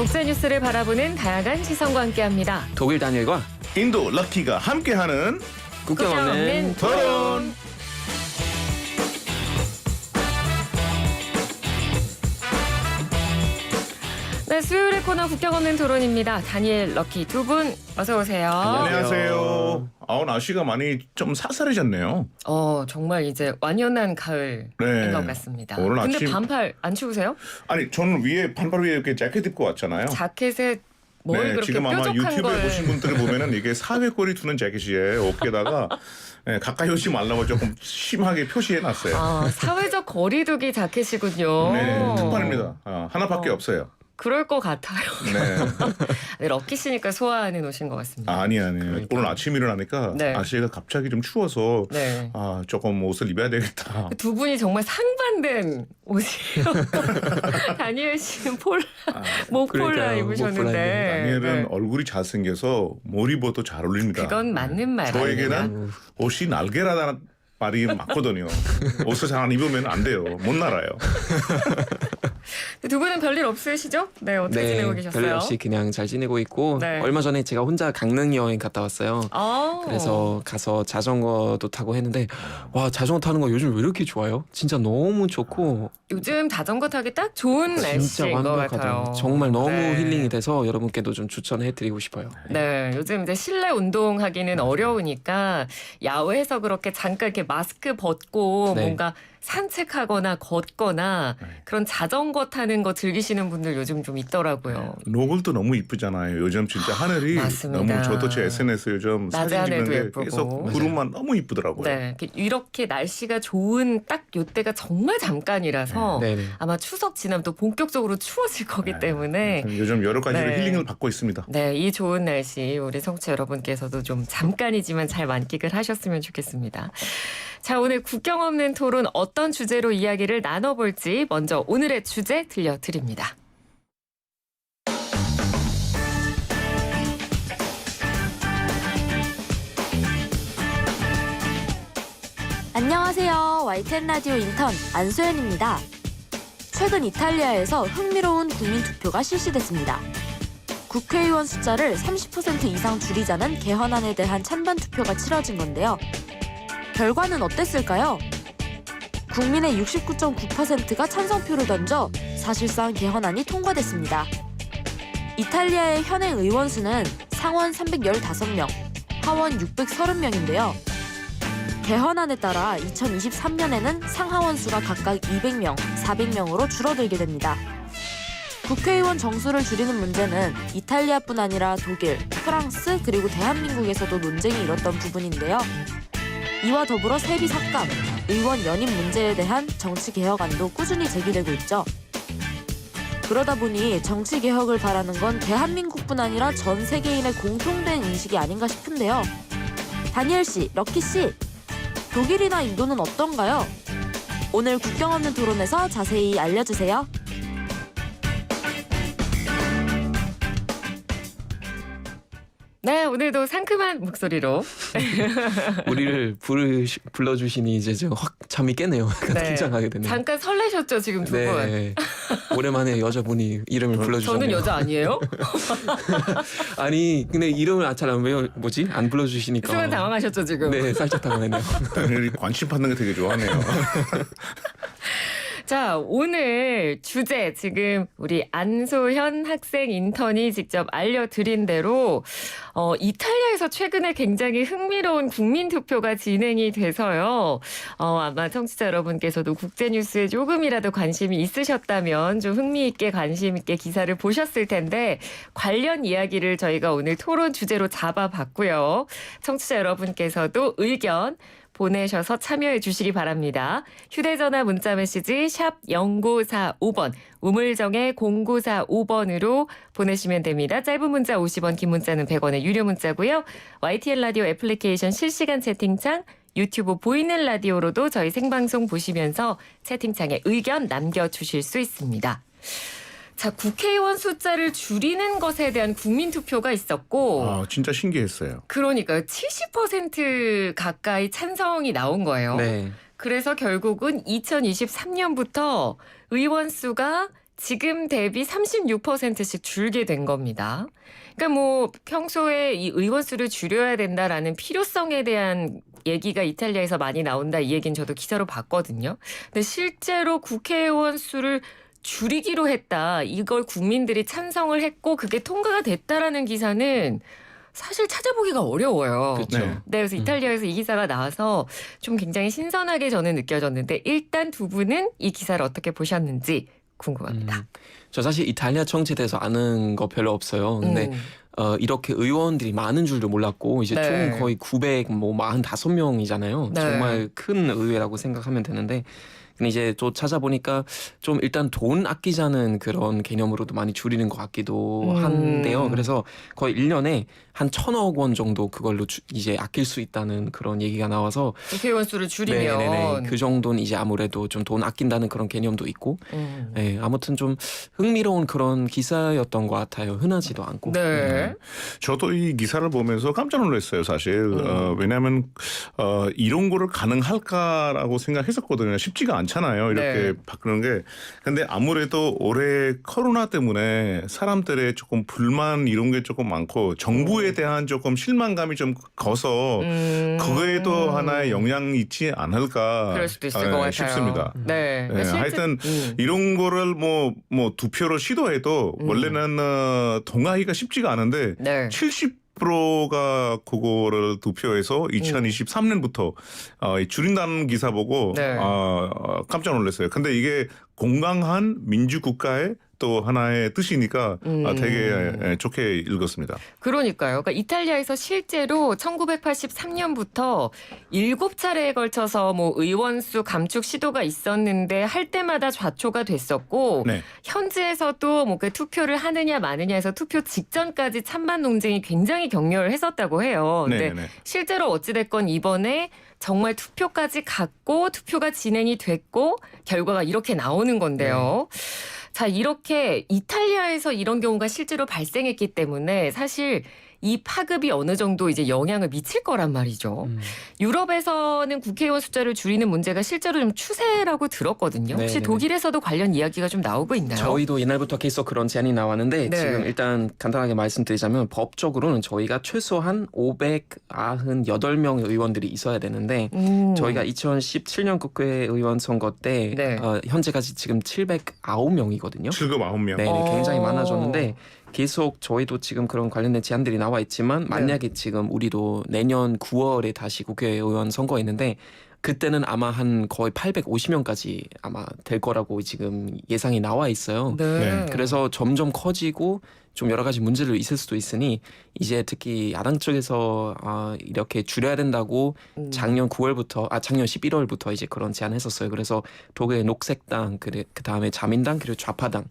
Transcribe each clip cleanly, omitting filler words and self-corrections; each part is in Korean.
국제 뉴스를 바라보는 다양한 시선과 함께합니다. 독일 다니엘과 인도 럭키가 함께하는 국경 없는 토론. 네, 수요일의 코너 국경 없는 토론입니다. 다니엘, 럭키 두 분 어서 오세요. 안녕하세요. 날씨가 많이 좀 쌀쌀해졌네요. 정말 이제 완연한 가을인 네. 것 같습니다. 오늘 근데 아침- 반팔 안 추우세요? 아니 저는 위에 반팔 위에 이렇게 자켓 입고 왔잖아요. 자켓에 뭘 그렇게 지금 아마 뾰족한 유튜브에 걸 보신 분들을 보면은 이게 사회골이 두는 자켓이에요. 어깨에다가 가까이 오지 말라고 조금 심하게 표시해놨어요. 사회적 거리두기 자켓이군요. 네, 특판입니다. 하나밖에 어. 없어요. 그럴 것 같아요. 네. 네, 럭키 씨니까 소화해 놓으신 것 같습니다. 아니에요. 그러니까요. 오늘 아침 일어나니까 네. 날씨가 갑자기 좀 추워서 네. 조금 옷을 입어야 되겠다. 두 분이 정말 상반된 옷이에요. 다니엘 씨는 목폴라 그러니까요. 입으셨는데. 목폴라 다니엘은 네. 얼굴이 잘생겨서 뭘 입어도 잘 어울립니다. 그건 맞는 말. 저에게는 옷이 날개라는 말이 맞거든요. 옷을 잘 안 입으면 안 돼요. 못 날아요. 두 분은 별일 없으시죠? 네, 어떻게 지내고 계셨어요? 별일 없이 그냥 잘 지내고 있고 네. 얼마 전에 제가 혼자 강릉 여행 갔다 왔어요. 아. 그래서 가서 자전거도 타고 했는데 와 자전거 타는 거 요즘 왜 이렇게 좋아요? 진짜 너무 좋고 요즘 자전거 타기 딱 좋은 진짜 날씨인 것 같아요. 완벽하죠. 정말 너무 네. 힐링이 돼서 여러분께도 좀 추천해드리고 싶어요. 네, 요즘 이제 실내 운동하기는 어려우니까 야외에서 그렇게 잠깐 이렇게 마스크 벗고 네. 뭔가 산책하거나 걷거나 그런 자전거 타는 거 즐기시는 분들 요즘 좀 있더라고요. 노을도 너무 이쁘잖아요. 요즘 진짜 하늘이 맞습니다. 너무 저도 제 SNS 요즘 낮에 사진 하늘도 찍는데 예쁘고. 계속 구름만 너무 이쁘더라고요. 네, 이렇게 날씨가 좋은 딱 요때가 정말 잠깐이라서 네네. 아마 추석 지나면 또 본격적으로 추워질 거기 때문에 요즘 여러 가지로 네. 힐링을 받고 있습니다. 네, 이 좋은 날씨 우리 청취자 여러분께서도 좀 잠깐이지만 잘 만끽을 하셨으면 좋겠습니다. 자, 오늘 국경 없는 토론 어떤 주제로 이야기를 나눠볼지 먼저 오늘의 주제 들려드립니다. 안녕하세요. YTN 라디오 인턴 안소연입니다. 최근 이탈리아에서 흥미로운 국민투표가 실시됐습니다. 국회의원 숫자를 30% 이상 줄이자는 개헌안에 대한 찬반 투표가 치러진 건데요. 결과는 어땠을까요? 국민의 69.9%가 찬성표를 던져 사실상 개헌안이 통과됐습니다. 이탈리아의 현행 의원 수는 상원 315명, 하원 630명인데요. 개헌안에 따라 2023년에는 상하원 수가 각각 200명, 400명으로 줄어들게 됩니다. 국회의원 정수를 줄이는 문제는 이탈리아뿐 아니라 독일, 프랑스 그리고 대한민국에서도 논쟁이 일었던 부분인데요. 이와 더불어 세비 삭감, 의원 연임 문제에 대한 정치 개혁안도 꾸준히 제기되고 있죠. 그러다 보니 정치 개혁을 바라는 건 대한민국뿐 아니라 전 세계인의 공통된 인식이 아닌가 싶은데요. 다니엘 씨, 럭키 씨, 독일이나 인도는 어떤가요? 오늘 국경 없는 토론에서 자세히 알려주세요. 네, 오늘도 상큼한 목소리로 우리를 불러주시니 이제 저 확 잠이 깨네요. 네. 긴장하게 되네요. 잠깐 설레셨죠, 지금 두 분? 네. 오랜만에 여자분이 이름을 불러주셨네요. 저는 여자 아니에요? 아니 근데 이름을 잘 안 안 불러주시니까. 순간 당황하셨죠, 지금? 네, 살짝 당황했네요. 다니엘이 관심 받는 게 되게 좋아하네요. 자, 오늘 주제 지금 우리 안소현 학생 인턴이 직접 알려드린 대로 이탈리아에서 최근에 굉장히 흥미로운 국민투표가 진행이 돼서요. 아마 청취자 여러분께서도 국제뉴스에 조금이라도 관심이 있으셨다면 좀 흥미있게 관심 있게 기사를 보셨을 텐데 관련 이야기를 저희가 오늘 토론 주제로 잡아봤고요. 청취자 여러분께서도 의견 보내셔서 참여해 주시기 바랍니다. 휴대전화 문자메시지 샵 0945번, 우물정의 0945번으로 보내시면 됩니다. 짧은 문자 50원, 긴 문자는 100원의 유료 문자고요. YTN 라디오 애플리케이션 실시간 채팅창, 유튜브 보이는 라디오로도 저희 생방송 보시면서 채팅창에 의견 남겨주실 수 있습니다. 자, 국회의원 숫자를 줄이는 것에 대한 국민투표가 있었고 진짜 신기했어요. 그러니까요. 70% 가까이 찬성이 나온 거예요. 네. 그래서 결국은 2023년부터 의원 수가 지금 대비 36%씩 줄게 된 겁니다. 그러니까 뭐 평소에 이 의원 수를 줄여야 된다라는 필요성에 대한 얘기가 이탈리아에서 많이 나온다 이 얘기는 저도 기사로 봤거든요. 근데 실제로 국회의원 수를 줄이기로 했다. 이걸 국민들이 찬성을 했고 그게 통과가 됐다라는 기사는 사실 찾아보기가 어려워요. 그렇죠. 네. 네, 그래서 이탈리아에서 이 기사가 나와서 좀 굉장히 신선하게 저는 느껴졌는데 일단 두 분은 이 기사를 어떻게 보셨는지 궁금합니다. 저 사실 이탈리아 정치에 대해서 아는 거 별로 없어요. 근데 이렇게 의원들이 많은 줄도 몰랐고 이제 네. 총 거의 945명이잖아요. 네. 정말 큰 의회라고 생각하면 되는데 근데 이제 또 찾아보니까 좀 일단 돈 아끼자는 그런 개념으로도 많이 줄이는 것 같기도 한데요. 그래서 거의 1년에 한 1,000억 원 정도 그걸로 이제 아낄 수 있다는 그런 얘기가 나와서 국회의원 수를 줄이면 네네네. 그 정도는 이제 아무래도 좀 돈 아낀다는 그런 개념도 있고 네, 아무튼 좀 흥미로운 그런 기사였던 것 같아요. 흔하지도 않고. 네. 저도 이 기사를 보면서 깜짝 놀랐어요, 사실. 왜냐하면 이런 거를 가능할까라고 생각했었거든요. 쉽지가 않잖아요, 이렇게 네. 바꾸는 게. 근데 아무래도 올해 코로나 때문에 사람들의 조금 불만 이런 게 조금 많고 정부에 대한 조금 실망감이 좀 커서 그거에도 하나의 영향이 있지 않을까 그럴 수도 있을 것 같아요. 싶습니다. 네. 네, 하여튼 이런 거를 뭐 투표로 시도해도 원래는 통과하기가 쉽지가 않은데 네. 70%가 그거를 투표해서 2023년부터 줄인다는 기사 보고 네. 깜짝 놀랐어요. 근데 이게 건강한 민주국가의 또 하나의 뜻이니까 되게 좋게 읽었습니다. 그러니까요. 그러니까 이탈리아에서 실제로 1983년부터 7차례에 걸쳐서 뭐 의원수 감축 시도가 있었는데 할 때마다 좌초가 됐었고 네. 현지에서도 뭐 그 투표를 하느냐 마느냐에서 투표 직전까지 찬반 논쟁이 굉장히 격렬했었다고 해요. 근데 네, 네. 실제로 어찌됐건 이번에 정말 투표까지 갔고 투표가 진행이 됐고 결과가 이렇게 나오는 건데요. 자, 이렇게 이탈리아에서 이런 경우가 실제로 발생했기 때문에 사실 이 파급이 어느 정도 이제 영향을 미칠 거란 말이죠. 유럽에서는 국회의원 숫자를 줄이는 문제가 실제로 좀 추세라고 들었거든요. 혹시 네네네. 독일에서도 관련 이야기가 좀 나오고 있나요? 저희도 옛날부터 계속 그런 제안이 나왔는데 네. 지금 일단 간단하게 말씀드리자면 법적으로는 저희가 최소한 598명의 의원들이 있어야 되는데 저희가 2017년 국회의원 선거 때 네. 현재까지 지금 709명이거든요. 7,9명. 네, 굉장히 많아졌는데 계속 저희도 지금 그런 관련된 제안들이 나와 있지만 만약에 지금 우리도 내년 9월에 다시 국회의원 선거가 있는데 그때는 아마 한 거의 850명까지 아마 될 거라고 지금 예상이 나와 있어요. 네. 그래서 점점 커지고 좀 여러 가지 문제들 있을 수도 있으니 이제 특히 야당 쪽에서 이렇게 줄여야 된다고 작년 9월부터 작년 11월부터 이제 그런 제안했었어요. 그래서 독일의 녹색당 그 다음에 자민당 그리고 좌파당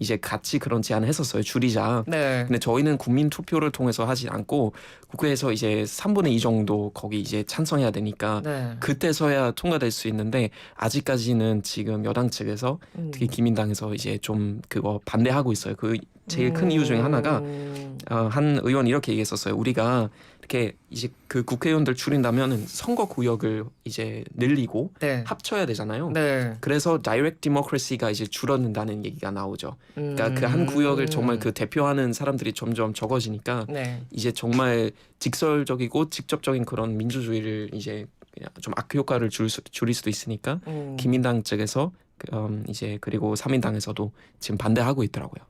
이제 같이 그런 제안을 했었어요. 줄이자. 네. 근데 저희는 국민 투표를 통해서 하지 않고 국회에서 이제 3분의 2 정도 거기 이제 찬성해야 되니까 네. 그때서야 통과될 수 있는데 아직까지는 지금 여당 측에서 특히 기민당에서 이제 좀 그거 반대하고 있어요. 그 제일 큰 이유 중에 하나가 한 의원이 이렇게 얘기했었어요. 우리가 이렇게 이제 그 국회의원들 줄인다면 선거 구역을 이제 늘리고 네. 합쳐야 되잖아요. 네. 그래서 다이렉트 디모크래시가 이제 줄어든다는 얘기가 나오죠. 그러니까 그 한 구역을 정말 그 대표하는 사람들이 점점 적어지니까 네. 이제 정말 직설적이고 직접적인 그런 민주주의를 이제 그냥 좀 악효과를 줄일 수도 있으니까 기민당 측에서 이제 그리고 사민당에서도 지금 반대하고 있더라고요.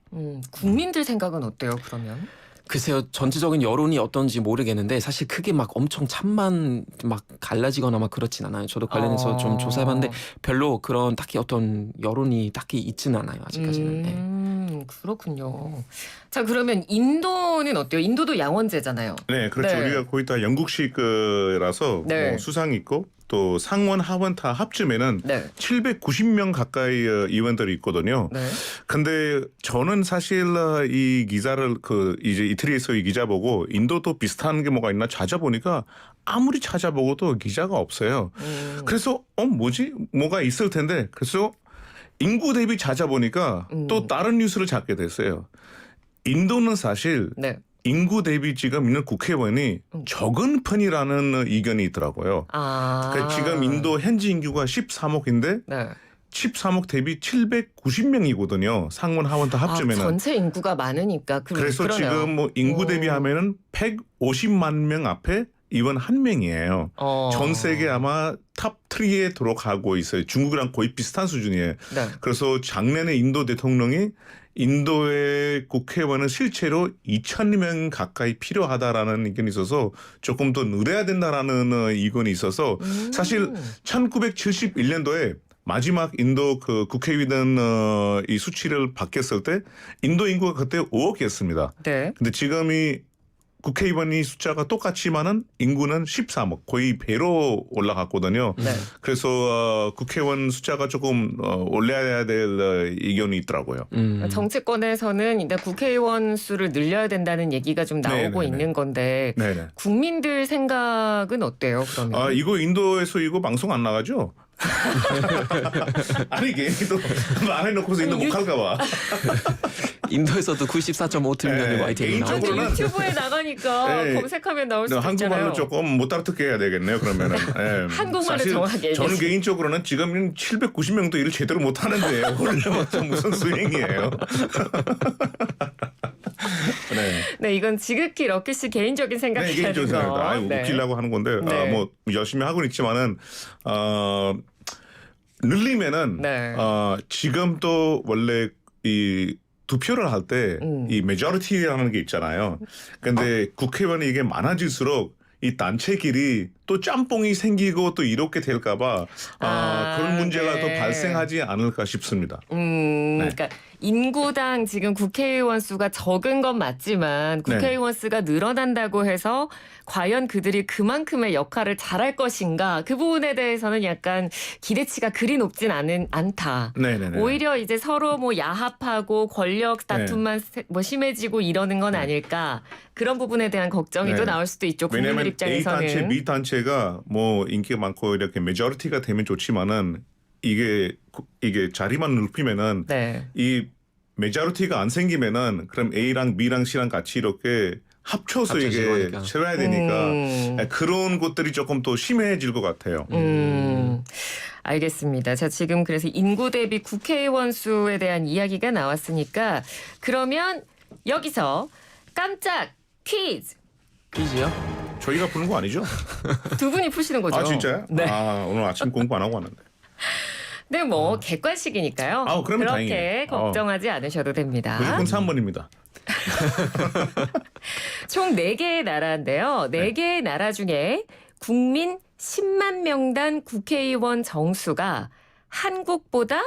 국민들 생각은 어때요? 그러면? 글쎄요, 전체적인 여론이 어떤지 모르겠는데 사실 크게 막 엄청 찬반 막 갈라지거나 막 그렇진 않아요. 저도 관련해서 좀 조사해봤는데 별로 그런 딱히 어떤 여론이 딱히 있지는 않아요. 아직까지는. 네. 그렇군요. 자, 그러면 인도는 어때요? 인도도 양원제잖아요. 네, 그렇죠. 네. 우리가 거의 다 영국식이라서 네. 뭐 수상 있고 또 상원 하원 다 합치면은 네. 790명 가까이 의원들이 있거든요. 네. 근데 저는 사실 이 기자를 이제 이태리에서 이 기자 보고 인도도 비슷한 게 뭐가 있나 찾아보니까 아무리 찾아보고도 기자가 없어요. 그래서 뭐지? 뭐가 있을 텐데 그래서 인구 대비 찾아보니까 또 다른 뉴스를 찾게 됐어요. 인도는 사실 네. 인구 대비 지금 있는 국회의원이 적은 편이라는 의견이 있더라고요. 그러니까 지금 인도 현지 인구가 13억인데 네. 13억 대비 790명이거든요. 상원 하원 다 합치면은. 전체 인구가 많으니까 그래서 그러네요. 지금 뭐 인구 대비하면은 150만 명 앞에 이번 한 명이에요. 전 세계 아마 탑 3에 들어가고 있어요. 중국이랑 거의 비슷한 수준이에요. 네. 그래서 작년에 인도 대통령이 인도의 국회의원은 실제로 2,000명 가까이 필요하다라는 의견이 있어서 조금 더 늘려야 된다라는 의견이 있어서 사실 1971년도에 마지막 인도 그 국회의원 이 수치를 바뀌었을 때 인도 인구가 그때 5억이었습니다. 네. 근데 지금이 국회의원이 숫자가 똑같지만은 인구는 13억 거의 배로 올라갔거든요. 네. 그래서 국회의원 숫자가 조금 올려야 될 의견이 있더라고요. 정치권에서는 일단 국회의원 수를 늘려야 된다는 얘기가 좀 나오고 네네네. 있는 건데 네네. 국민들 생각은 어때요? 그러면? 아 이거 인도에서 이거 방송 안 나가죠? 아니 괜히도 말해놓고서 인도 못 갈까 봐. 인도에서도 94.5트리언의 네, YTN이 나오죠. 개인적으로는 유튜브에 나가니까 네. 검색하면 나올 수도 있잖아요. 한국말로 조금 못 알아듣게 해야 되겠네요. 그러면은 한국말을 사실 정확하게 저는 얘기해주세요. 개인적으로는 지금 790명도 일을 제대로 못 하는데 올려봤자 무슨 수행이에요. 네. 네, 이건 지극히 럭키 씨 개인적인 네, 생각이라는 개인적인 거. 생각입니다. 네. 웃기려고 하는 건데 네. 뭐 열심히 하고 있지만은 늘리면은 네. 지금 또 원래 이 투표를 할 때 이 메저리티라는 게 있잖아요. 근데 국회의원이 이게 많아질수록 이 단체끼리 또 짬뽕이 생기고 또 이렇게 될까봐 그런 문제가 네. 또 발생하지 않을까 싶습니다. 그러니까 인구당 지금 국회의원 수가 적은 건 맞지만 국회의원 수가 늘어난다고 해서 과연 그들이 그만큼의 역할을 잘할 것인가 그 부분에 대해서는 약간 기대치가 그리 높진 않다. 네네네. 오히려 이제 서로 뭐 야합하고 권력 다툼만 뭐 심해지고 이러는 건 아닐까 그런 부분에 대한 걱정이 또 나올 수도 있죠. 국민들 왜냐하면 A 입장에서는. 단체, B 단체가 뭐 인기가 많고 이렇게 메저리티가 되면 좋지만은 이게 자리만 넓히면은 네. 이 메저리티가 안 생기면은 그럼 A랑 B랑 C랑 같이 이렇게 합쳐서 이게 합쳐지고 하니까. 채워야 되니까 그런 것들이 조금 더 심해질 것 같아요. 알겠습니다. 자, 지금 그래서 인구 대비 국회의원 수에 대한 이야기가 나왔으니까 그러면 여기서 깜짝 퀴즈 퀴즈요? 저희가 푸는 거 아니죠? 두 분이 푸시는 거죠? 아 진짜요? 네. 아 오늘 아침 공부 안 하고 왔는데. 네, 뭐 객관식이니까요. 그러면 그렇게 다행이에요. 걱정하지 않으셔도 됩니다. 무조건 3번입니다. 총 4개의 나라인데요. 4개의 나라 중에 국민 10만 명당 국회의원 정수가 한국보다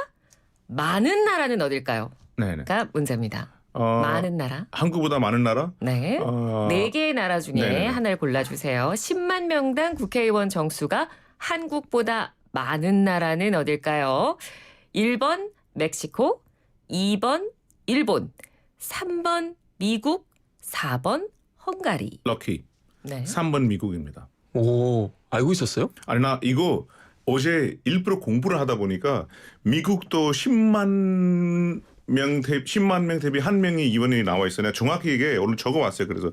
많은 나라는 어딜까요? 네네. 가 문제입니다. 많은 나라. 한국보다 많은 나라? 네. 4개의 나라 중에 네네. 하나를 골라주세요. 10만 명당 국회의원 정수가 한국보다 많은 나라는 어딜까요? 1번 멕시코, 2번 일본, 3번 미국, 4번 헝가리. 럭키. 네. 3번 미국입니다. 오, 알고 있었어요? 아니 나 이거 어제 일부러 공부를 하다 보니까 미국도 10만 명 대비 한 명이 의원이 나와 있어요. 내가 정확히 이게 오늘 적어왔어요. 그래서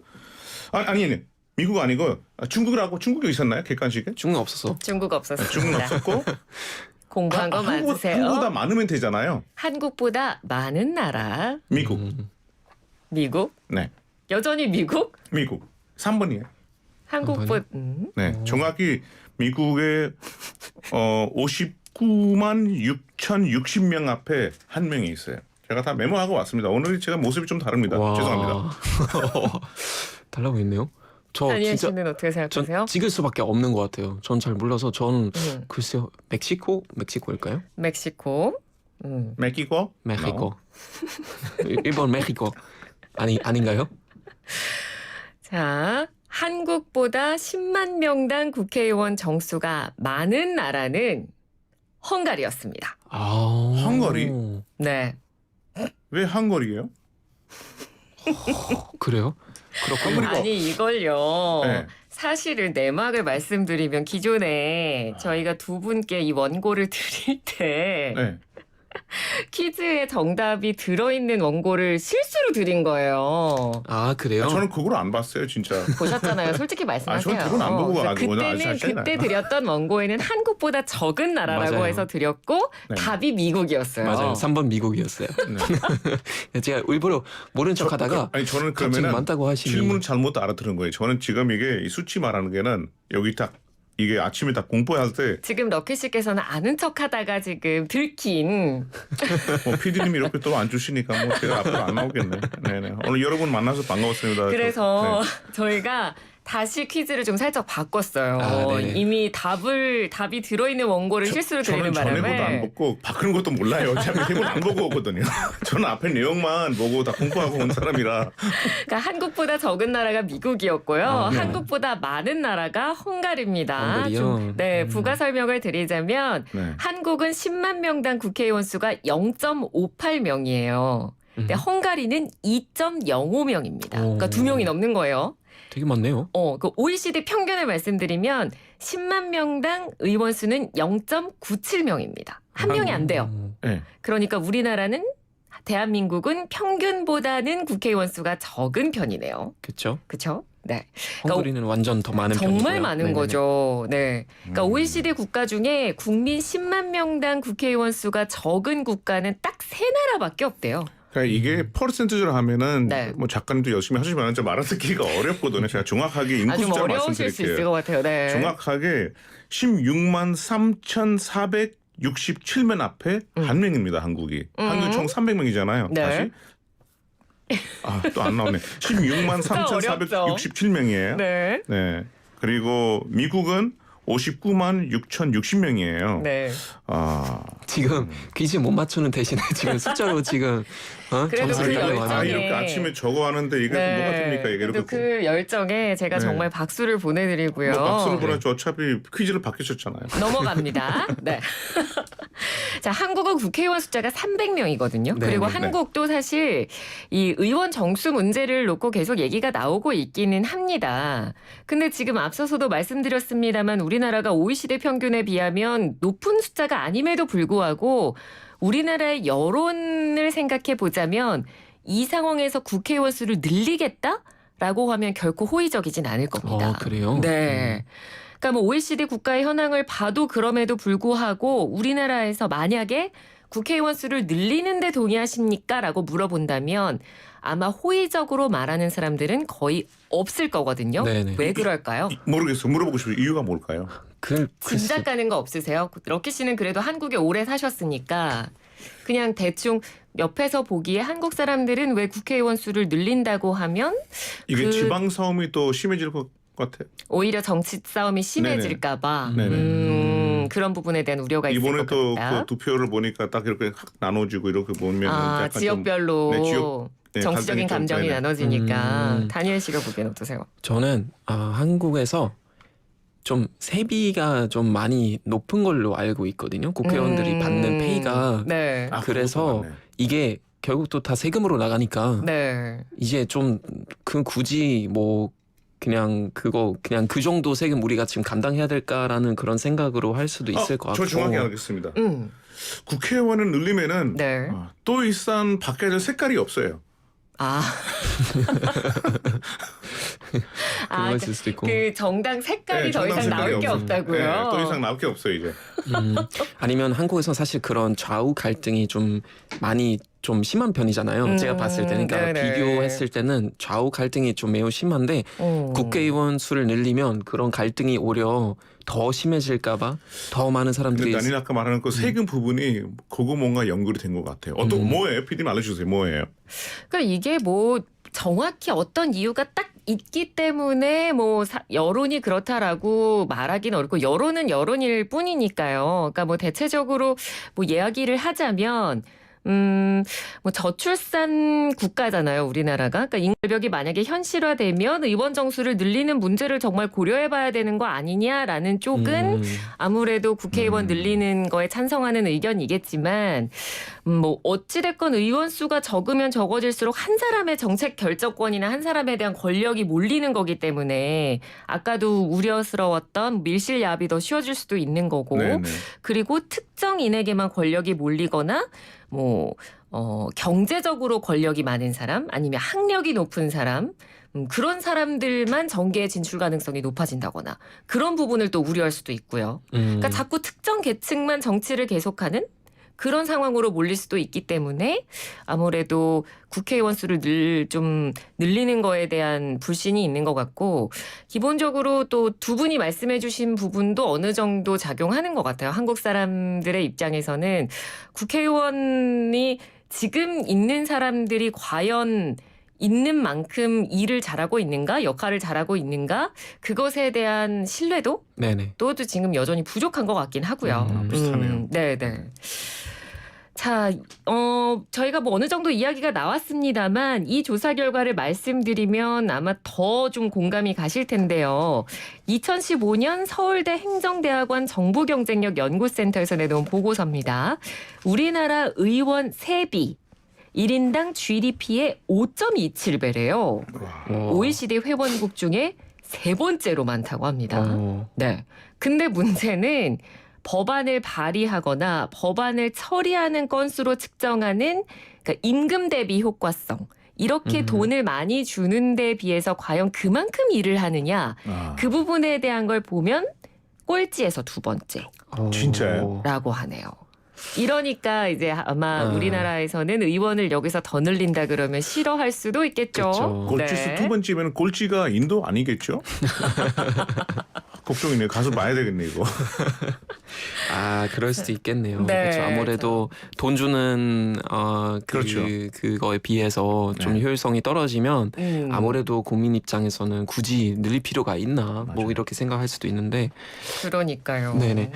아니 미국 아니고 중국이 있었나요? 객관식에? 중국 없었어. 중국 없었습니다. 중국 없었고 공부한 거 맞으세요? 한국보다 많으면 되잖아요. 한국보다 많은 나라. 미국. 미국? 네. 여전히 미국? 미국. 3번이에요. 한국보다 네. 정확히 미국의 59만 6,060명 앞에 한 명이 있어요. 제가 다 메모하고 왔습니다. 오늘 제가 모습이 좀 다릅니다. 와. 죄송합니다. 달라 보이네요. 저 다니엘 진짜 씨는 어떻게 생각하세요? 전 찍을 수밖에 없는 것 같아요. 전 잘 몰라서 전 글쎄요. 멕시코일까요? 멕시코. 멕시코? 멕시코. 일본 멕시코. 아닌가요? 자, 한국보다 10만 명당 국회의원 정수가 많은 나라는 헝가리였습니다. 헝가리? 네. 왜 한거리예요? 그래요? 그렇군요. 아니 이걸요. 네. 사실은 내막을 말씀드리면 기존에 저희가 두 분께 이 원고를 드릴 때 네. 퀴즈에 정답이 들어있는 원고를 실수로 드린 거예요. 아 그래요? 저는 그걸 안 봤어요, 진짜. 보셨잖아요. 솔직히 말씀하세요. 저는 그건 안 보고 그래서 가지고 오늘 아주 잘 그때 드렸던 원고에는 한국보다 적은 나라라고 맞아요. 해서 드렸고 네. 답이 미국이었어요. 맞아요. 3번 미국이었어요. 네. 제가 일부러 모른 척하다가 아니 저는 갑자기 그러면은 많다고 하시니 질문을 잘못 알아들은 거예요. 저는 지금 이게 이 수치 말하는 게는 여기 딱 이게 아침에 딱 공부할 때 지금 럭키 씨께서는 아는 척하다가 지금 들킨 PD님이 이렇게 또 안 주시니까 뭐 제가 앞으로 안 나오겠네. 네네. 오늘 여러분 만나서 반가웠습니다. 그래서 네. 저희가 다시 퀴즈를 좀 살짝 바꿨어요. 아, 네네. 이미 답이 들어있는 원고를 실수로 드리는 저는 전에보도 안 바람에 보고 바꾸는 것도 몰라요. 어차피 대본 안 보고 오거든요. 저는 앞에 내용만 보고 다 공부하고 온 사람이라. 그러니까 한국보다 적은 나라가 미국이었고요. 아, 네. 한국보다 많은 나라가 헝가리입니다. 헝가리요? 네, 부가 설명을 드리자면 네. 한국은 10만 명당 국회의원 수가 0.58명이에요. 근데 헝가리는 2.05명입니다. 그러니까 오. 2명이 넘는 거예요. 되게 많네요. 그 OECD 평균을 말씀드리면 10만 명당 의원 수는 0.97명입니다. 한 명이 안 돼요. 네. 그러니까 우리나라는 대한민국은 평균보다는 국회의원 수가 적은 편이네요. 그렇죠. 그렇죠? 네. 헝가리는 완전 더 많은 정말 편이고요. 많은 네네네. 거죠. 네. 그러니까 OECD 국가 중에 국민 10만 명당 국회의원 수가 적은 국가는 딱 3나라밖에 없대요. 그러니까 이게 퍼센트로 하면은 네. 뭐 작가님도 열심히 하시지만 좀 알아듣기가 어렵거든요. 제가 정확하게 인구 아주 숫자 어려우실 수 있을 말씀드릴게요. 것 같아요. 네. 정확하게 16만 3,467명 앞에 한 명입니다. 한국이. 한국 총 300명이잖아요. 네. 다시. 또 안 나오네. 16만 진짜 어렵죠. 3,467명이에요. 네. 네. 그리고 미국은 59만 6,060명이에요. 네. 지금 퀴즈 못 맞추는 대신에 지금 숫자로 지금 그래도 점수를 그 따려고 아, 열정에 이렇게 아침에 적어 하는데 이게 뭐가 됩니까? 이게 그래도 이렇게 그 열정에 제가 네. 정말 박수를 보내드리고요. 뭐 박수를 보내줘. 어차피 퀴즈를 바뀌셨잖아요. 넘어갑니다. 네. 자, 한국은 국회의원 숫자가 300명이거든요. 네, 그리고 네. 한국도 사실 이 의원 정수 문제를 놓고 계속 얘기가 나오고 있기는 합니다. 근데 지금 앞서서도 말씀드렸습니다만 우리나라가 OECD 평균에 비하면 높은 숫자가 아님에도 불구하고 우리나라의 여론을 생각해 보자면 이 상황에서 국회의원 수를 늘리겠다라고 하면 결코 호의적이진 않을 겁니다. 그래요? 네. 그러니까 뭐 OECD 국가의 현황을 봐도 그럼에도 불구하고 우리나라에서 만약에 국회의원 수를 늘리는 데 동의하십니까? 라고 물어본다면 아마 호의적으로 말하는 사람들은 거의 없을 거거든요. 네네. 왜 그럴까요? 모르겠어요. 물어보고 싶어요. 이유가 뭘까요? 짐작 가는 거 없으세요? 럭키 씨는 그래도 한국에 오래 사셨으니까 그냥 대충 옆에서 보기에 한국 사람들은 왜 국회의원 수를 늘린다고 하면 이게 지방 싸움이 또 심해질 것 같아요. 오히려 정치 싸움이 심해질까 봐 그런 부분에 대한 우려가 있을 이번에 것 또 같다. 그 투표를 보니까 딱 이렇게 확 나눠지고 이렇게 보면 약간 지역별로 네, 네, 정치적인 갈등이 좀, 감정이 네네. 나눠지니까 다니엘 씨가 보기엔 어떠세요? 저는 한국에서 좀 세비가 좀 많이 높은 걸로 알고 있거든요. 국회의원들이 받는 페이가. 네. 그래서 그것도 맞네. 이게 결국 또 다 세금으로 나가니까 네. 이제 좀 굳이 뭐 그냥 그 정도 세금 우리가 지금 감당해야 될까라는 그런 생각으로 할 수도 있을 것 같고. 저 정확히 알겠습니다. 음. 국회의원을 늘리면은 네. 또 일산 바뀌어야 될 색깔이 없어요. 그거 있을 수도 있고. 그 정당 색깔이 네, 더 정당 이상 색깔이 나올 게 없어요. 없다고요. 네, 또 이상 나올 게 없어요 이제. 아니면 한국에서 사실 그런 좌우 갈등이 좀 많이 좀 심한 편이잖아요. 제가 봤을 때는 그러니까 네네. 비교했을 때는 좌우 갈등이 좀 매우 심한데 국회의원 수를 늘리면 그런 갈등이 오히려 더 심해질까봐 더 많은 사람들이 근데 아까 말하는 그 세금 부분이 그거 뭔가 연결이 된 것 같아요. 뭐예요? PD님 알려주세요. 뭐예요? 그러니까 이게 뭐 정확히 어떤 이유가 딱 있기 때문에 뭐 여론이 그렇다라고 말하기는 어렵고 여론은 여론일 뿐이니까요. 그러니까 뭐 대체적으로 뭐 이야기를 하자면 뭐 저출산 국가잖아요, 우리나라가. 그러니까 인구결벽이 만약에 현실화되면 의원 정수를 늘리는 문제를 정말 고려해봐야 되는 거 아니냐라는 쪽은 아무래도 국회의원 늘리는 거에 찬성하는 의견이겠지만, 뭐 어찌됐건 의원 수가 적으면 적어질수록 한 사람의 정책 결정권이나 한 사람에 대한 권력이 몰리는 거기 때문에 아까도 우려스러웠던 밀실야합이 더 쉬워질 수도 있는 거고, 네네. 그리고 특정 특정인에게만 권력이 몰리거나 뭐 경제적으로 권력이 많은 사람 아니면 학력이 높은 사람 그런 사람들만 정계에 진출 가능성이 높아진다거나 그런 부분을 또 우려할 수도 있고요. 그러니까 자꾸 특정 계층만 정치를 계속하는 그런 상황으로 몰릴 수도 있기 때문에 아무래도 국회의원 수를 좀 늘리는 거에 대한 불신이 있는 것 같고 기본적으로 또 두 분이 말씀해 주신 부분도 어느 정도 작용하는 것 같아요. 한국 사람들의 입장에서는 국회의원이 지금 있는 사람들이 과연 있는 만큼 일을 잘하고 있는가, 역할을 잘하고 있는가, 그것에 대한 신뢰도 네네. 또 지금 여전히 부족한 것 같긴 하고요. 비슷하네요. 네네. 자, 저희가 뭐 어느 정도 이야기가 나왔습니다만 이 조사 결과를 말씀드리면 아마 더 좀 공감이 가실 텐데요. 2015년 서울대 행정대학원 정부경쟁력 연구센터에서 내놓은 보고서입니다. 우리나라 의원 세비 1인당 GDP의 5.27배래요. OECD 회원국 중에 세 번째로 많다고 합니다. 네. 근데 문제는 법안을 발의하거나 법안을 처리하는 건수로 측정하는 그러니까 임금 대비 효과성. 이렇게 돈을 많이 주는 데 비해서 과연 그만큼 일을 하느냐. 그 부분에 대한 걸 보면 꼴찌에서 두 번째라고 진짜요? 하네요. 이러니까 이제 아마 우리나라에서는 의원을 여기서 더 늘린다 그러면 싫어할 수도 있겠죠. 그렇죠. 꼴찌수 네. 두 번째면 꼴찌가 인도 아니겠죠? 걱정이네요. 가서 봐야 되겠네 이거. 그럴 수도 있겠네요. 네. 그렇죠. 아무래도 돈 주는 그렇죠. 그거에 비해서 좀 네. 효율성이 떨어지면 음. 아무래도 국민 입장에서는 굳이 늘릴 필요가 있나 뭐 맞아요. 이렇게 생각할 수도 있는데 그러니까요. 네네.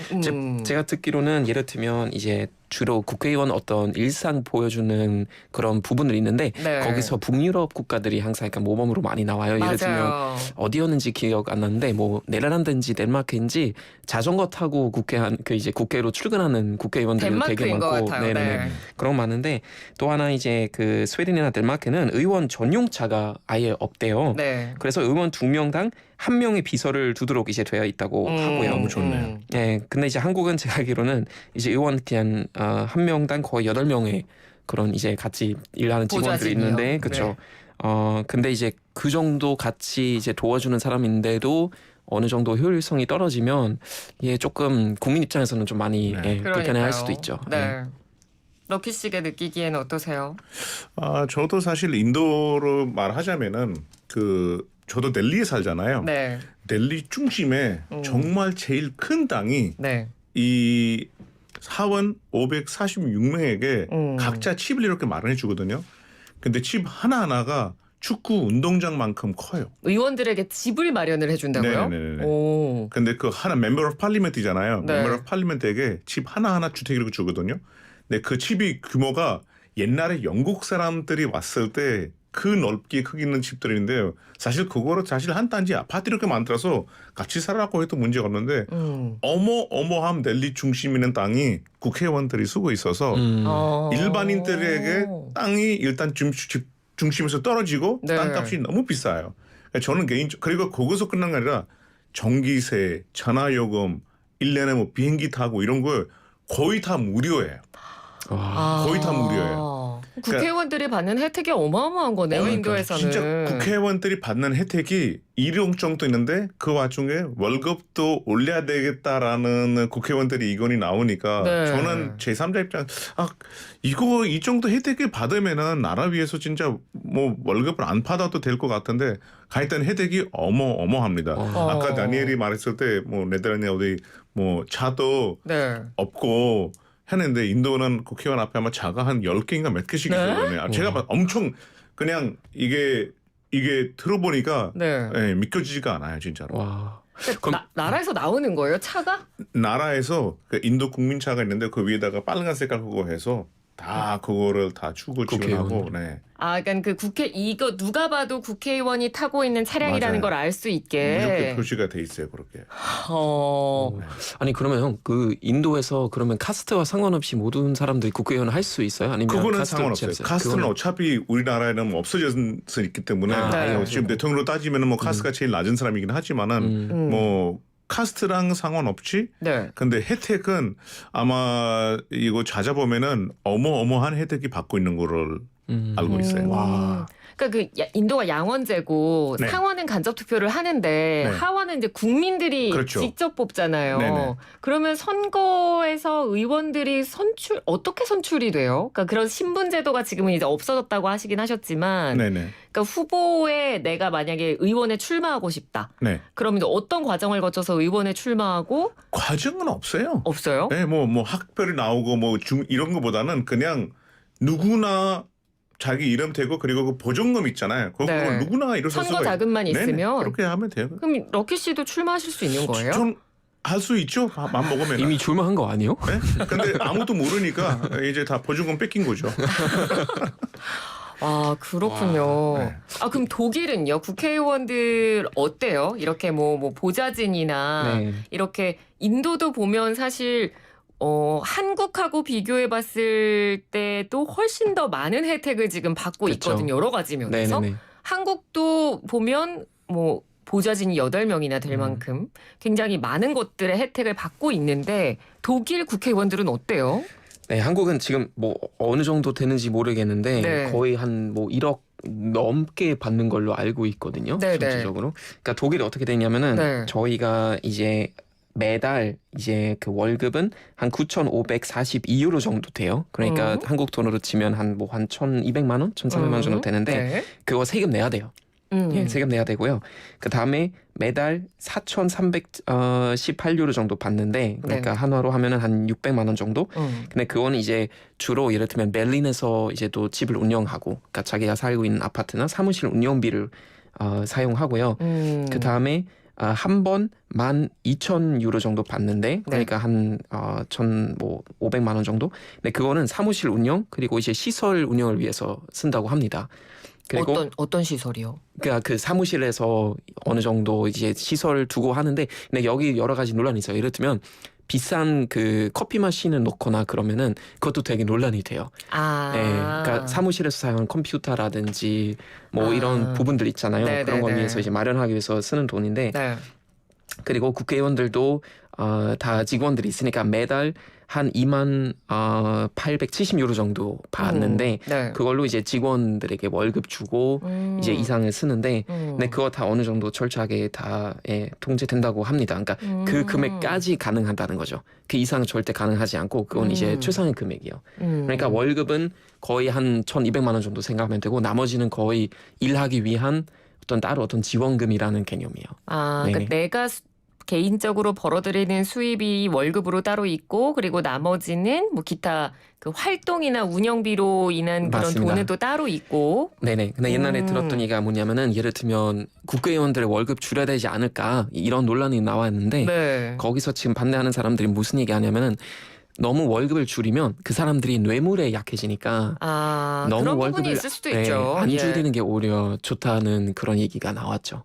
제가 듣기로는 예를 들면 이제 주로 국회의원 어떤 일상 보여주는 그런 부분들이 있는데 네. 거기서 북유럽 국가들이 항상 약간 모범으로 많이 나와요. 예를 들면 맞아요. 어디였는지 기억 안 나는데 뭐 네덜란드인지 덴마크인지 자전거 타고 이제 국회로 출근하는 국회의원들이 되게 덴마크인 것 많고 같아요. 네. 그런 거 많은데 또 하나 이제 그 스웨덴이나 덴마크는 의원 전용차가 아예 없대요. 네. 그래서 의원 2명당 1명의 비서를 두도록 이제 되어 있다고 하고요. 너무 좋네요. 예, 근데 이제 한국은 제가 알기로는 이제 의원 그냥 한 명당 거의 8명의 그런 이제 같이 일하는 직원들이 보좌진이요. 있는데 그렇죠. 근데 이제 그 정도 같이 이제 도와주는 사람인데도 어느 정도 효율성이 떨어지면 예 조금 국민 입장에서는 좀 많이 네. 불편해할 수도 있죠. 네. 럭키 씨가 느끼기에는 어떠세요? 저도 사실 인도로 말하자면은 저도 델리에 살잖아요. 네. 델리 중심에 정말 제일 큰 당이 네. 이 사원 546명에게 각자 칩을 이렇게 마련해 주거든요. 근데 칩 하나하나가 축구 운동장만큼 커요. 의원들에게 집을 마련을 해준다고요? 네네네. 오. 근데 그 하나 멤버 오브 팔리멘트잖아요. 네. 멤버 오브 팔리멘트에게 집 하나하나 주택 이렇게 주거든요. 근데 그 칩이 규모가 옛날에 영국 사람들이 왔을 때 그 넓게 크기 있는 집들인데요. 사실 그거를 한 단지 아파트 이렇게 만들어서 같이 살라고 해도 문제가 없는데 어마어마한 델리 중심 있는 땅이 국회의원들이 쓰고 있어서 일반인들에게 땅이 일단 집 중심에서 떨어지고 네. 땅값이 너무 비싸요. 저는 그리고 거기서 끝난 게 아니라 전기세, 전화요금, 1년에 뭐 비행기 타고 이런 걸 거의 다 무료예요. 거의 다 무료예요. 국회의원들이 받는 혜택이 어마어마한 거네요, 인도에서는. 진짜 국회의원들이 받는 혜택이 1억 정도 있는데 그 와중에 월급도 올려야 되겠다라는 국회의원들이 의견이 나오니까 네. 저는 제3자 입장 이 정도 혜택을 받으면은 나라 위해서 진짜 뭐 월급을 안 받아도 될 것 같은데 가있던 혜택이 어마어마합니다. 아까 다니엘이 말했을 때 뭐 네덜란드 어디 뭐 차도 네. 없고 했는데 인도는 국회의원 앞에 아마 차가 한 10개인가 몇 개씩 있거든요. 제가 엄청 그냥 이게 들어보니까 네. 믿겨지지가 않아요, 진짜로. 와. 나라에서 나오는 거예요, 차가? 나라에서 그 인도 국민차가 있는데 그 위에다가 빨간 색깔 그거 해서 다 그거를 다 주고 지원하고. 네. 그러니까 이거 누가 봐도 국회의원이 타고 있는 차량이라는 맞아요. 걸 알 수 무조건 있게. 표시가 돼 있어요, 그렇게. 아니 그러면 형 그 인도에서 그러면 카스트와 상관없이 모든 사람들이 국회의원을 할 수 있어요? 아니면 그거는 카스트 상관없어요. 없이 카스트는 그거는- 어차피 우리나라에는 뭐 없어져 있기 때문에 아, 네. 지금 대통령으로 따지면은 뭐 카스트가 제일 낮은 사람이긴 하지만은 뭐 카스트랑 상관없지. 네. 근데 혜택은 아마 이거 찾아보면은 어마어마한 혜택이 받고 있는 거를 알고 있어요. 와. 그러니까 인도가 양원제고 네. 상원은 간접 투표를 하는데 네. 하원은 이제 국민들이 그렇죠. 직접 뽑잖아요. 네네. 그러면 선거에서 의원들이 어떻게 선출이 돼요? 그러니까 그런 신분 제도가 지금은 이제 없어졌다고 하시긴 하셨지만, 네네. 그러니까 후보에 내가 만약에 의원에 출마하고 싶다. 네. 그럼 이제 어떤 과정을 거쳐서 의원에 출마하고 과정은 없어요. 없어요? 네, 뭐 학별이 나오고 이런 거보다는 그냥 누구나 자기 이름 대고 그리고 그 보증금 있잖아요. 그거 네. 누구나 이룰 수 선거 자금만 네네, 있으면 그렇게 하면 돼요. 그럼 럭키 씨도 출마하실 수 있는 거예요? 전 할 수 있죠. 맘 먹으면. 이미 출마한 거 아니에요? 네? 근데 아무도 모르니까 이제 다 보증금 뺏긴 거죠. 아, 그렇군요. 와, 네. 아, 그럼 독일은요? 국회의원들 어때요? 이렇게 뭐 보좌진이나 네. 이렇게 인도도 보면 사실 한국하고 비교해 봤을 때도 훨씬 더 많은 혜택을 지금 받고 그쵸. 있거든요. 여러 가지 면에서. 네네네. 한국도 보면 뭐 보좌진이 8명이나 될 만큼 굉장히 많은 것들의 혜택을 받고 있는데 독일 국회의원들은 어때요? 네, 한국은 지금 뭐 어느 정도 되는지 모르겠는데 네. 거의 한 뭐 1억 넘게 받는 걸로 알고 있거든요. 네네. 전체적으로. 그러니까 독일이 어떻게 되냐면은 네. 저희가 이제 매달 이제 그 월급은 한 9,542유로 정도 돼요. 그러니까 한국 돈으로 치면 한 1,200만 원, 1,300만 원 정도 되는데 네. 그거 세금 내야 돼요. 예, 세금 내야 되고요. 그 다음에 매달 4,318유로 정도 받는데 그러니까 네. 한화로 하면은 한 600만 원 정도. 근데 그거는 이제 주로 예를 들면 베를린에서 이제 또 집을 운영하고, 그러니까 자기가 살고 있는 아파트나 사무실 운영비를 사용하고요. 그 다음에 한 번 12,000유로 정도 받는데 그러니까 한 1,500만 원 정도. 근데 그거는 사무실 운영 그리고 이제 시설 운영을 위해서 쓴다고 합니다. 그리고 어떤 시설이요? 그러니까 그 사무실에서 어느 정도 이제 시설 두고 하는데 근데 여기 여러 가지 논란이 있어요. 예를 들면 비싼 그 커피 마신을 놓거나 그러면은 그것도 되게 논란이 돼요. 아. 네, 그러니까 사무실에서 사용하는 컴퓨터라든지 뭐 이런 부분들 있잖아요. 네네네. 그런 걸 위해서 이제 마련하기 위해서 쓰는 돈인데 네. 그리고 국회의원들도 다 직원들이 있으니까 매달 한 2870유로 정도 받는데 네. 그걸로 이제 직원들에게 월급 주고 이제 이상을 쓰는데 근데 그거 다 어느 정도 철저하게 다 통제된다고 합니다. 그러니까 그 금액까지 가능하다는 거죠. 그 이상은 절대 가능하지 않고 그건 이제 최상의 금액이에요. 그러니까 월급은 거의 한 1,200만 원 정도 생각하면 되고 나머지는 거의 일하기 위한 어떤 지원금이라는 개념이에요. 아, 네네. 그러니까 내가 개인적으로 벌어들이는 수입이 월급으로 따로 있고 그리고 나머지는 뭐 기타 그 활동이나 운영비로 인한 그런 맞습니다. 돈은 또 따로 있고. 네네. 근데 옛날에 들었던 얘기가 뭐냐면은 예를 들면 국회의원들의 월급 줄여야 되지 않을까 이런 논란이 나왔는데 네. 거기서 지금 반대하는 사람들이 무슨 얘기하냐면은 너무 월급을 줄이면 그 사람들이 뇌물에 약해지니까 아, 너무 그런 부분이 월급을 있을 수도 있죠. 안 예. 줄이는 게 오히려 좋다는 그런 얘기가 나왔죠.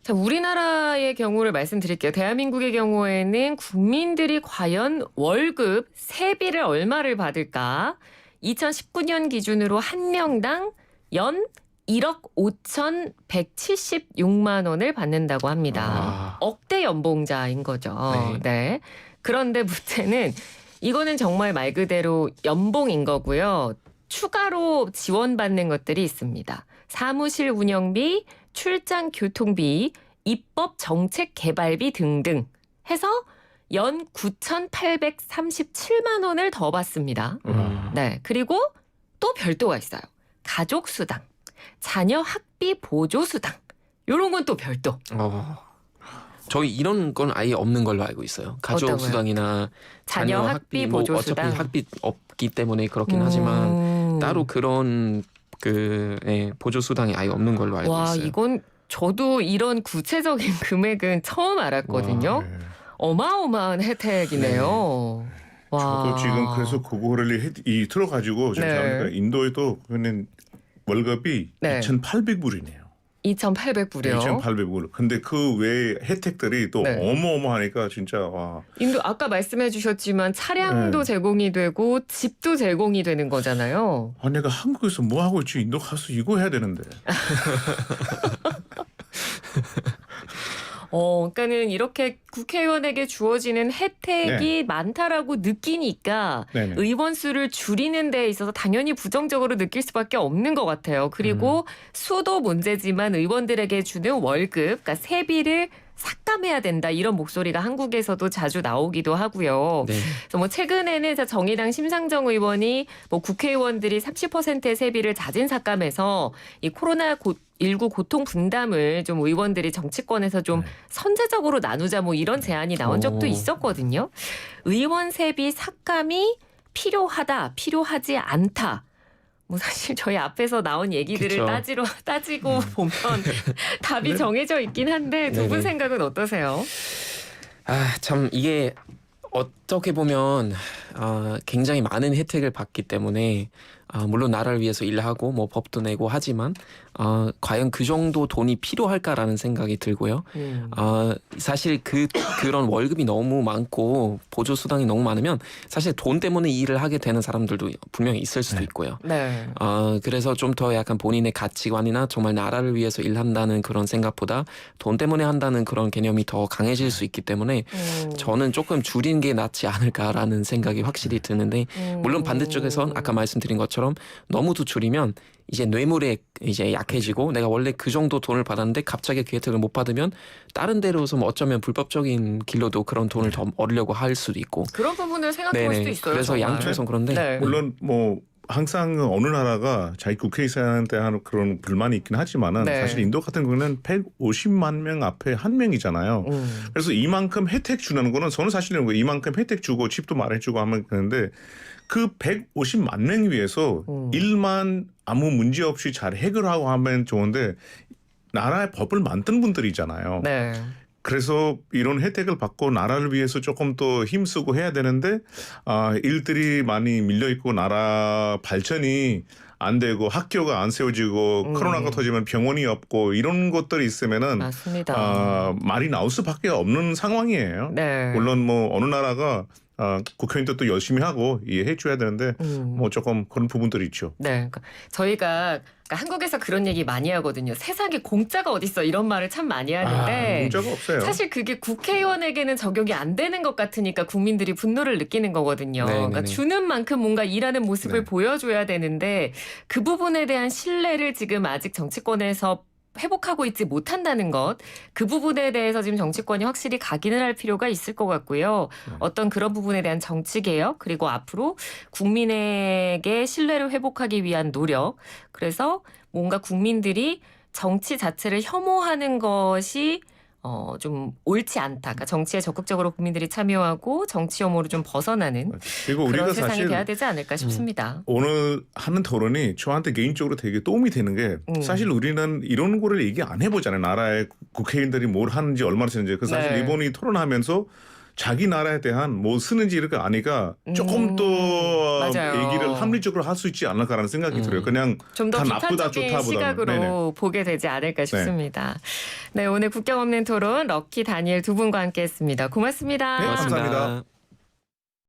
자, 우리나라의 경우를 말씀드릴게요. 대한민국의 경우에는 국민들이 과연 월급 세비를 얼마를 받을까? 2019년 기준으로 한 명당 연 1억 5,176만 원을 받는다고 합니다. 억대 연봉자인 거죠. 네. 그런데 문제는 이거는 정말 말 그대로 연봉인 거고요. 추가로 지원받는 것들이 있습니다. 사무실 운영비, 출장 교통비, 입법 정책 개발비 등등 해서 연 9,837만 원을 더 받습니다. 네. 그리고 또 별도가 있어요. 가족 수당, 자녀 학비 보조 수당. 요런 건 또 별도. 저희 이런 건 아예 없는 걸로 알고 있어요. 가족 어떤 거요? 수당이나 자녀 학비 보조 수당. 어차피 학비 없기 때문에 그렇긴 하지만 따로 그런 보조 수당이 아예 없는 걸로 알고 와, 있어요. 이건 저도 이런 구체적인 금액은 처음 알았거든요. 네. 어마어마한 혜택이네요. 와. 저도 지금 그래서 그거를 들어가지고 지금 네. 생각하니까 인도에도 그는 월급이 네. 2,800불이네요. 2,800불이요. 2,800불. 근데 그 외에 혜택들이 또 네. 어마어마하니까 진짜 와. 인도 아까 말씀해 주셨지만 차량도 네. 제공이 되고 집도 제공이 되는 거잖아요. 내가 한국에서 뭐 하고 있지? 인도 가서 이거 해야 되는데. 그러니까는 이렇게 국회의원에게 주어지는 혜택이 많다라고 느끼니까 네네. 의원 수를 줄이는 데 있어서 당연히 부정적으로 느낄 수밖에 없는 것 같아요. 그리고 수도 문제지만 의원들에게 주는 월급, 그러니까 세비를 삭감해야 된다 이런 목소리가 한국에서도 자주 나오기도 하고요. 네. 그래서 뭐 최근에는 정의당 심상정 의원이 뭐 국회의원들이 30%의 세비를 자진 삭감해서 이 코로나19 고통 분담을 좀 의원들이 정치권에서 좀 선제적으로 나누자 뭐 이런 제안이 나온 적도 오. 있었거든요. 의원 세비 삭감이 필요하다, 필요하지 않다. 뭐 사실 저희 앞에서 나온 얘기들을 그쵸. 따지고 보면 답이 네. 정해져 있긴 한데 두 분 네네. 생각은 어떠세요? 참 이게 어떻게 보면 굉장히 많은 혜택을 받기 때문에 물론 나라를 위해서 일하고 뭐 법도 내고 하지만 과연 그 정도 돈이 필요할까라는 생각이 들고요. 사실 그런 월급이 너무 많고 보조 수당이 너무 많으면 사실 돈 때문에 일을 하게 되는 사람들도 분명히 있을 수도 있고요. 네. 그래서 좀 더 약간 본인의 가치관이나 정말 나라를 위해서 일한다는 그런 생각보다 돈 때문에 한다는 그런 개념이 더 강해질 수 있기 때문에 저는 조금 줄이는 게 낫지 않을까라는 생각이 확실히 드는데 물론 반대쪽에선 아까 말씀드린 것처럼 너무도 줄이면 이제 뇌물에 이제 약해지고 내가 원래 그 정도 돈을 받았는데 갑자기 그 혜택을 못 받으면 다른 데로서 뭐 어쩌면 불법적인 길로도 그런 돈을 더 얻으려고 할 수도 있고 그런 부분을 생각해 볼 수도 있어요. 그래서 정말. 양쪽에선 그런데 네. 물론 뭐 항상 어느 나라가 자기 국회의사한테 하는 그런 불만이 있긴 하지만은 네. 사실 인도 같은 경우는 150만 명 앞에 한 명이잖아요. 그래서 이만큼 혜택 주는 거는 저는 사실은 이만큼 혜택 주고 집도 말해주고 하면 되는데 그 150만 명 위해서 일만 아무 문제 없이 잘 해결하고 하면 좋은데 나라의 법을 만든 분들이잖아요. 네. 그래서 이런 혜택을 받고 나라를 위해서 조금 더 힘쓰고 해야 되는데 일들이 많이 밀려 있고 나라 발전이 안 되고 학교가 안 세워지고 코로나가 터지면 병원이 없고 이런 것들이 있으면은 맞습니다. 말이 나올 수밖에 없는 상황이에요. 네. 물론 뭐 어느 나라가 국회의원들도 열심히 하고 이해해 줘야 되는데 뭐 조금 그런 부분들이 있죠. 네, 그러니까 저희가 한국에서 그런 얘기 많이 하거든요. 세상에 공짜가 어딨어 이런 말을 참 많이 하는데 문제가 없어요. 사실 그게 국회의원에게는 적용이 안 되는 것 같으니까 국민들이 분노를 느끼는 거거든요. 네네네. 그러니까 주는 만큼 뭔가 일하는 모습을 네. 보여줘야 되는데 그 부분에 대한 신뢰를 지금 아직 정치권에서 회복하고 있지 못한다는 것, 그 부분에 대해서 지금 정치권이 확실히 각인을 할 필요가 있을 것 같고요. 어떤 그런 부분에 대한 정치 개혁, 그리고 앞으로 국민에게 신뢰를 회복하기 위한 노력, 그래서 뭔가 국민들이 정치 자체를 혐오하는 것이 좀 옳지 않다. 그러니까 정치에 적극적으로 국민들이 참여하고 정치 혐오를 좀 벗어나는 그리고 그런 우리가 세상이 사실 돼야 되지 않을까 싶습니다. 오늘 하는 토론이 저한테 개인적으로 되게 도움이 되는 게 사실 우리는 이런 거를 얘기 안 해보잖아요. 나라의 국회의원들이 뭘 하는지 얼마나 쓰는지. 그 사실 네. 이번이 토론하면서 자기 나라에 대한 뭐 쓰는지 이렇게 아니까 조금 더 맞아요. 얘기를 합리적으로 할 수 있지 않을까라는 생각이 들어요. 그냥 좀 더 다 나쁘다 비판적인 좋다보다는. 시각으로 네네. 보게 되지 않을까 싶습니다. 네, 오늘 국경 없는 토론 럭키 다니엘 두 분과 함께했습니다. 고맙습니다. 네, 고맙습니다. 감사합니다.